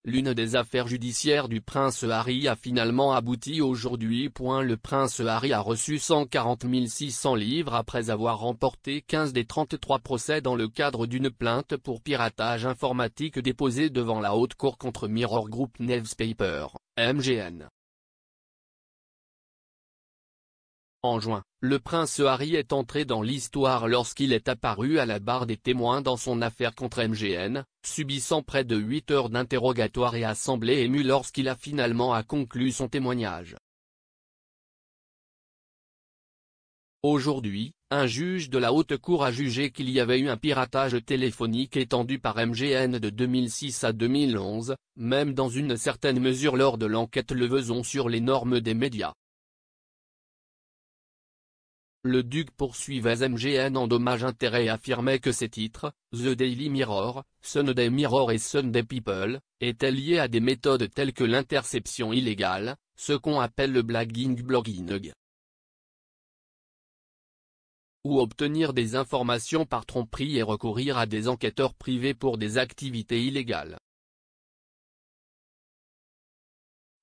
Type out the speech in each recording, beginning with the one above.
l'une des affaires judiciaires du prince Harry a finalement abouti aujourd'hui. Le prince Harry a reçu 140 600 livres après avoir remporté 15 des 33 procès dans le cadre d'une plainte pour piratage informatique déposée devant la Haute Cour contre Mirror Group Newspaper, MGN. En juin, le prince Harry est entré dans l'histoire lorsqu'il est apparu à la barre des témoins dans son affaire contre MGN, subissant près de 8 heures d'interrogatoire et a semblé ému lorsqu'il a finalement conclu son témoignage. Aujourd'hui, un juge de la Haute Cour a jugé qu'il y avait eu un piratage téléphonique étendu par MGN de 2006 à 2011, même dans une certaine mesure lors de l'enquête Leveson sur les normes des médias. Le duc poursuivait MGN en dommages-intérêts et affirmait que ses titres, The Daily Mirror, Sunday Mirror et Sunday People, étaient liés à des méthodes telles que l'interception illégale, ce qu'on appelle le blogging, ou obtenir des informations par tromperie et recourir à des enquêteurs privés pour des activités illégales.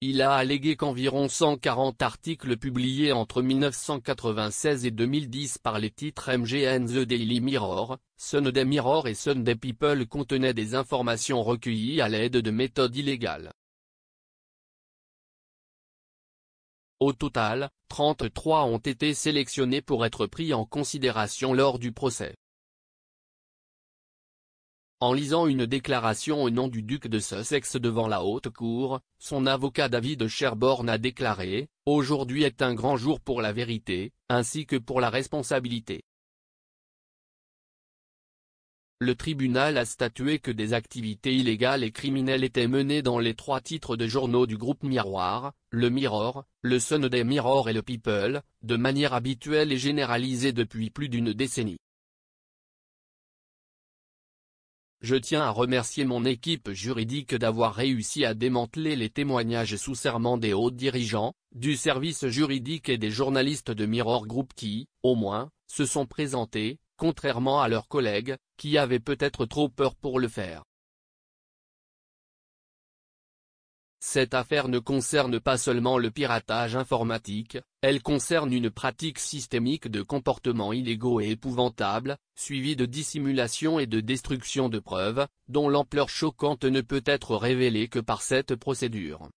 Il a allégué qu'environ 140 articles publiés entre 1996 et 2010 par les titres MGN The Daily Mirror, Sunday Mirror et Sunday People contenaient des informations recueillies à l'aide de méthodes illégales. Au total, 33 ont été sélectionnés pour être pris en considération lors du procès. En lisant une déclaration au nom du duc de Sussex devant la Haute Cour, son avocat David Sherborne a déclaré « Aujourd'hui est un grand jour pour la vérité, ainsi que pour la responsabilité ». Le tribunal a statué que des activités illégales et criminelles étaient menées dans les 3 titres de journaux du groupe Miroir, le Mirror, le Sunday Mirror et le People, de manière habituelle et généralisée depuis plus d'une décennie. Je tiens à remercier mon équipe juridique d'avoir réussi à démanteler les témoignages sous serment des hauts dirigeants, du service juridique et des journalistes de Mirror Group qui, au moins, se sont présentés, contrairement à leurs collègues, qui avaient peut-être trop peur pour le faire. Cette affaire ne concerne pas seulement le piratage informatique, elle concerne une pratique systémique de comportements illégaux et épouvantables, suivie de dissimulation et de destruction de preuves, dont l'ampleur choquante ne peut être révélée que par cette procédure.